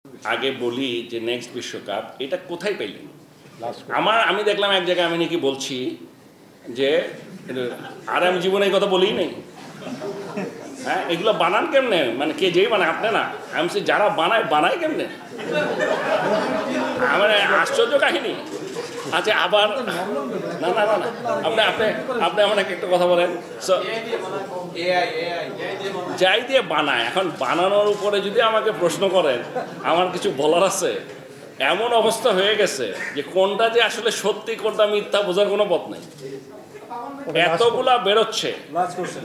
আগে বলি যে নেক্সট বিশ্বকাপ এটা কোথায় পেলেন? আমি দেখলাম এক জায়গায় আমি নাকি বলছি যে আর আমি জীবনে এই কথা বলিই নেই। হ্যাঁ, এগুলো বানান কেমনে? মানে কে যেই বানায়, আপনি না? আমি বলছি যারা বানায় কেমনে? আমার আশ্চর্য কাহিনী। আচ্ছা, আবার না না না না আপনি আপনি আপনি আমাকে একটা কথা বলেন। যাই দিয়ে বানায়, এখন বানানোর উপরে যদি আমাকে প্রশ্ন করেন, আমার কিছু বলার আছে। এমন অবস্থা হয়ে গেছে যে কোনটা যে আসলে সত্যি কোনটা মিথ্যা বোঝার কোনো পথ নেই। এতগুলা বেরোচ্ছে।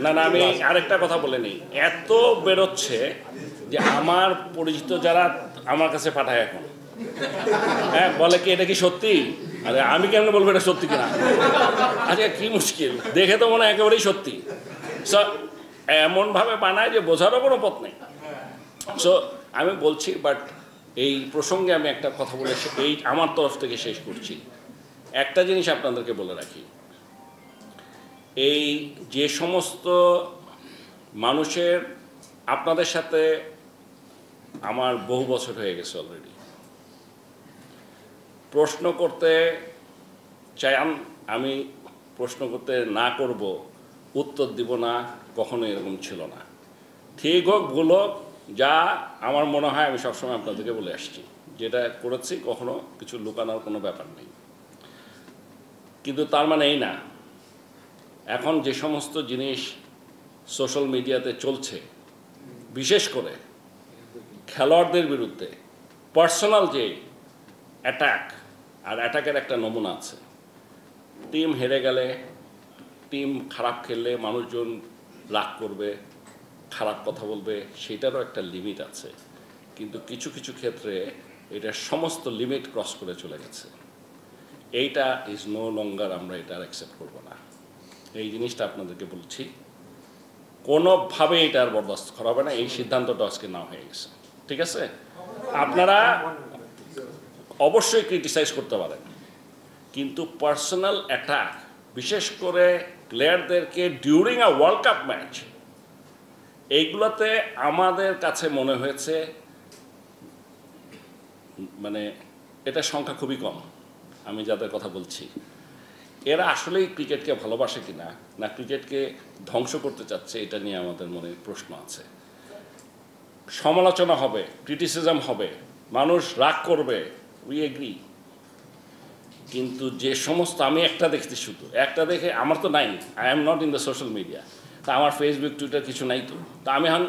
না না, আমি আরেকটা কথা বলে নিই। এত বেরোচ্ছে যে আমার পরিচিত যারা আমার কাছে পাঠায় এখন, হ্যাঁ, বলে কি এটা কি সত্যি? আরে আমি কেমন বলবো এটা সত্যি কিনা? আচ্ছা, কি মুশকিল, দেখে তো মনে হয় একেবারেই সত্যি। সো এমনভাবে বানায় যে বোঝারও কোনো পথ নেই। সো আমি বলছি, বাট এই প্রসঙ্গে আমি একটা কথা বলে এই আমার তরফ থেকে শেষ করছি। একটা জিনিস আপনাদেরকে বলে রাখি, এই যে সমস্ত মানুষের, আপনাদের সাথে আমার বহু বছর হয়ে গেছে অলরেডি, প্রশ্ন করতে চান, আমি প্রশ্ন করতে না করব, উত্তর দিব না, কখনো এরকম ছিল না। ঠিক হোক ভুল হোক, যা আমার মনে হয় আমি সবসময় আপনাদেরকে বলে আসছি, যেটা করেছি কখনো কিছু লুকানোর কোনো ব্যাপার নেই। কিন্তু তার মানে এই না, এখন যে সমস্ত জিনিস সোশ্যাল মিডিয়াতে চলছে, বিশেষ করে খেলোয়াড়দের বিরুদ্ধে পার্সোনাল যে অ্যাটাক, আর অ্যাটাকের একটা নমুনা আছে। টিম হেরে গেলে, টিম খারাপ খেললে মানুষজন রাগ করবে, খারাপ কথা বলবে, সেটারও একটা লিমিট আছে। কিন্তু কিছু কিছু ক্ষেত্রে এটা সমস্ত লিমিট ক্রস করে চলে গেছে। এইটা ইজ নো লঙ্গার, আমরা এটা অ্যাকসেপ্ট করবো না। এই জিনিসটা আপনাদেরকে বলছি, কোনোভাবে এটা আর বরদাস্ত করা হবে না। এই সিদ্ধান্তটা আজকে না হয়ে গেছে, ঠিক আছে? আপনারা অবশ্যই ক্রিটিসাইজ করতে পারেন, কিন্তু পার্সোনাল অ্যাটাক, বিশেষ করে প্লেয়ারদেরকে during a world cup match, এইগুলোতে আমাদের কাছে মনে হয়েছে মানে এটা সংখ্যা খুবই কম। আমি যাদের কথা বলছি, এরা আসলেই ক্রিকেটকে ভালোবাসে কিনা, না ক্রিকেটকে ধ্বংস করতে চাচ্ছে, এটা নিয়ে আমাদের মনে প্রশ্ন আছে। সমালোচনা হবে, ক্রিটিসিজম হবে, মানুষ রাগ করবে, উই এগ্রি। কিন্তু যে সমস্ত, আমি একটা দেখছি, শুধু একটা দেখে আমার তো নাই, I am not in the social media, তা আমার ফেসবুক টুইটার কিছু নাই তো, তা আমি এখন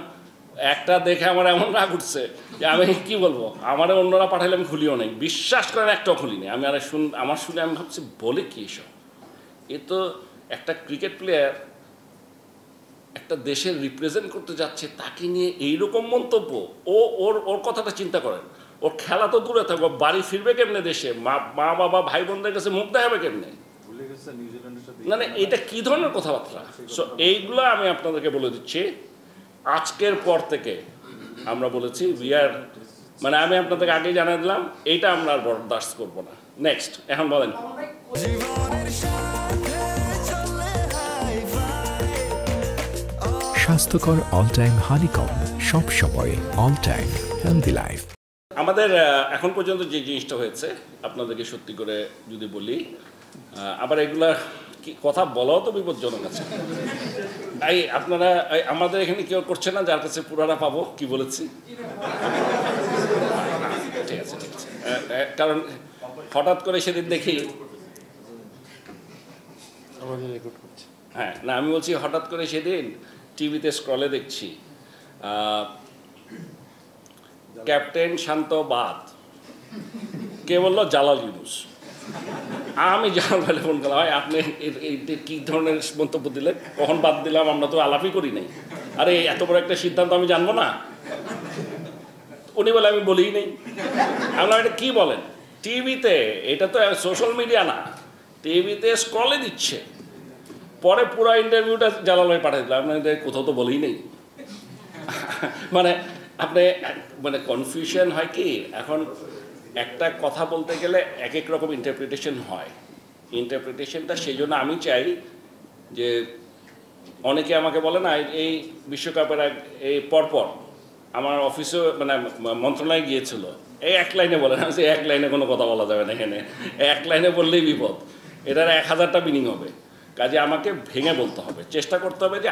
একটা দেখে আমার এমন রাগ উঠছে যে আমি কি বলবো, আমার অন্যরা পাঠাইলে আমি খুলিও নাই, বিশ্বাস করেন একটাও খুলিনি আমি। আর আমার শুনে আমি ভাবছি বলে কি এসব, এ তো একটা ক্রিকেট প্লেয়ার একটা দেশের রিপ্রেজেন্ট করতে যাচ্ছে, তাকে নিয়ে এইরকম মন্তব্য। ওর কথাটা চিন্তা করেন, ওর খেলা তো দূরে থাকবো, বাড়ি ফিরবে কেমনে দেশে, মা বাবা ভাই বোনদের কাছে মুখ দেখাবে কেমনে? না না, এটা কি ধরনের কথাবার্তা? সো এইগুলো আমি আপনাদেরকে বলে দিচ্ছি, আজকের পর থেকে আমরা বলেছি মানে আমি আপনাদেরকে আগেই জানিয়ে দিলাম, এইটা আমরা আর বরদাস্ত করবো না। নেক্সট, এখন বলেন। স্বাস্থ্যকর অল টাইম হানিকম, সব সময় অল টাইম হেলদি লাইফ। আমাদের এখন পর্যন্ত যে জিনিসটা হয়েছে, আপনাদেরকে সত্যি করে যদি বলি, আবার এগুলা কি কথা বলাও তো বিপজ্জনক আছে। আপনারা আমাদের এখানে কেউ করছে না যার কাছে পুরানা পাবো, কি বলেছি? ঠিক আছে ঠিক আছে, কারণ হঠাৎ করে সেদিন দেখি, হ্যাঁ না, আমি বলছি হঠাৎ করে সেদিন টিভিতে স্ক্রলে দেখছি ক্যাপ্টেন শান্ত বাদ, কে বললো? জালাল ইউনুস। আমি জালাল ভাইলে ফোন করলাম, ভাই আপনি কী ধরনের মন্তব্য দিলে, কখন বাদ দিলাম, আমরা তো আলাপই করি নাই। আরে এত বড় একটা সিদ্ধান্ত আমি জানবো না? উনি বলে আমি বলিই নেই। আমি এটা কী বলেন টিভিতে, এটা তো সোশ্যাল মিডিয়া না, টিভিতে স্ক্রলে দিচ্ছে। পরে পুরো ইন্টারভিউটা জালাল ভাই পাঠিয়ে দিলাম, আপনাদের কোথাও তো বলেই নেই। মানে আপনি মানে কনফিউশন হয় কি, এখন একটা কথা বলতে গেলে এক এক রকম ইন্টারপ্রিটেশন হয়। ইন্টারপ্রিটেশনটা সেই জন্য আমি চাই যে, অনেকে আমাকে বলে না এই বিশ্বকাপের এই পরপর আমার অফিসে মানে মন্ত্রণালয়ে গিয়েছিল, এই এক লাইনে বলেন, আমি এক লাইনে কোনো কথা বলা যাবে না এখানে, এক লাইনে বললেই বিপদ, এটার 1000টা মিনিং হবে। কাজে আমাকে ভেঙে বলতে হবে, চেষ্টা করতে হবে যে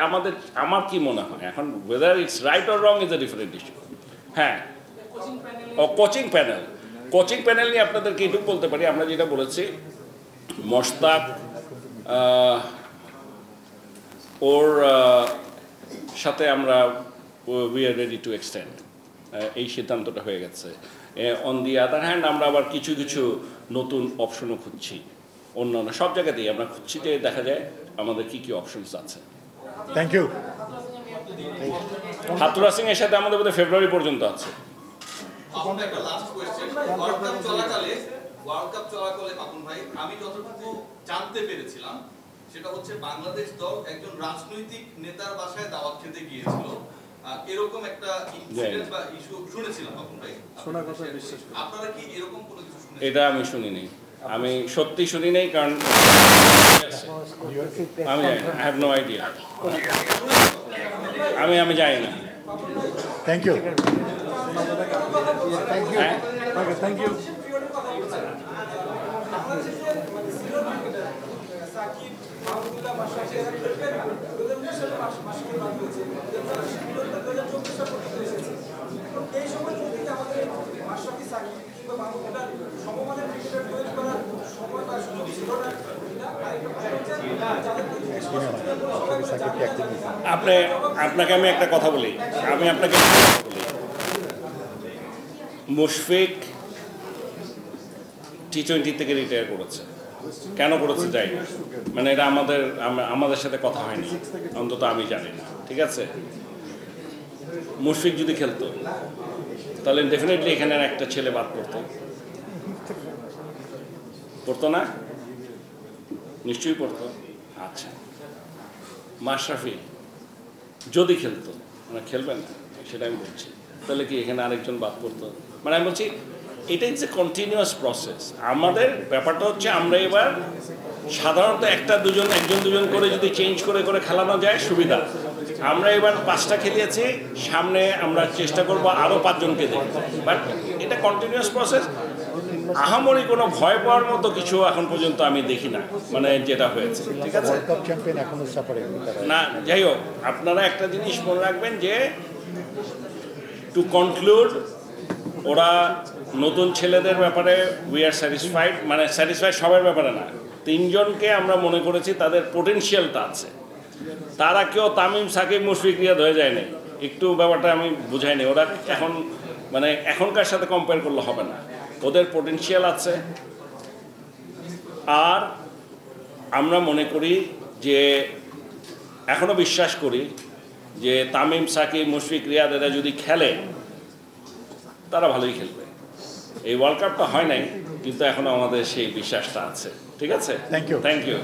আমার কি মনে হয় এখন, whether it's right or wrong is a different issue. হ্যাঁ, কোচিং প্যানেল নিয়ে আপনাদেরকে এইটুকু বলতে পারি, আমরা যেটা বলেছি মোশতাক ওর সাথে আমরা we are ready to extend, এই সিদ্ধান্তটা হয়ে গেছে। অন দি আদার হ্যান্ড আমরা আবার কিছু কিছু নতুন অপশনও খুঁজছি, অন্যান্য সব জায়গাতেই আমরা খুঁজছি যে দেখা যায় আমাদের কি কি অপশনস আছে। Thank you. হাতুরা সিং এর সাথে আমাদের বোধহয় ফেব্রুয়ারি পর্যন্ত আছে। ওয়ার্ল্ড কাপ চলাকালে পাপন ভাই, আমি যতটুকু জানতে পেরেছিলাম সেটা হচ্ছে বাংলাদেশ দল একজন রাজনৈতিক নেতার বাসায় দাওয়াত খেতে গিয়েছিল, এরকম একটা ইনসিডেন্ট বা ইস্যু শুনেছিলাম পাপন ভাই। আপনারা কি এরকম কোনো কিছু শুনেছেন? এটা আমি শুনি নাই, আমি সত্যি শুনি নাই, কারণ আমি আই হ্যাভ নো আইডিয়া, আমি জানি না। Thank you. হ্যাঁ, থ্যাংক ইউ। আপনাকে আমি একটা কথা বলি, মুশফিক টি-20 থেকে রিটায়ার করেছে, কেন করেছে যাই না, মানে এটা আমাদের সাথে কথা হয়নি, অন্তত আমি জানি না, ঠিক আছে। মুশফিক যদি খেলতো তাহলে ডেফিনেটলি এখানে একটা ছেলে বাদ পড়তো না, নিশ্চয়ই পড়তো। আচ্ছা, মাশরাফি যদি খেলতো, মানে খেলবেন না সেটা আমি বলছি, তাহলে কি এখানে আরেকজন বাদ পড়তো? মানে আমি বলছি এটা ইজ এ কন্টিনিউয়াস প্রসেস। আমাদের ব্যাপারটা হচ্ছে আমরা এবার সাধারণত একজন দুজন করে যদি চেঞ্জ করে খেলানো যায় সুবিধা। আমরা এবার 5টা খেলিয়েছি, সামনে আমরা চেষ্টা করব আরও 5 জনকে দেব, বাট এটা কন্টিনিউয়াস প্রসেস। আহামরি কোনো ভয় পাওয়ার মতো কিছু এখন পর্যন্ত আমি দেখি না, মানে যেটা হয়েছে, ঠিক আছে না। যাই হোক, আপনারা একটা জিনিস মনে রাখবেন যে টু কনক্লুড, ওরা নতুন ছেলেদের ব্যাপারে উই আর স্যাটিসফাইড, মানে স্যাটিসফাইড সবার ব্যাপারে না, 3 জনকে আমরা মনে করেছি তাদের পোটেনশিয়ালটা আছে। তারা কেউ তামিম, সাকিব, মুশফিক, রিয়াদ হয়ে যায়নি, একটু ব্যাপারটা আমি বুঝাইনি। ওরা এখন মানে এখনকার সাথে কম্পেয়ার করলে হবে না, ওদের পোটেনশিয়াল আছে। আর আমরা মনে করি যে এখনও বিশ্বাস করি যে তামিম, সাকিব, মুশফিক, রিয়াদ এরা যদি খেলে তারা ভালোই খেলবে। এই ওয়ার্ল্ড কাপটা হয় নাই, কিন্তু এখনও আমাদের সেই বিশ্বাসটা আছে, ঠিক আছে। Thank you.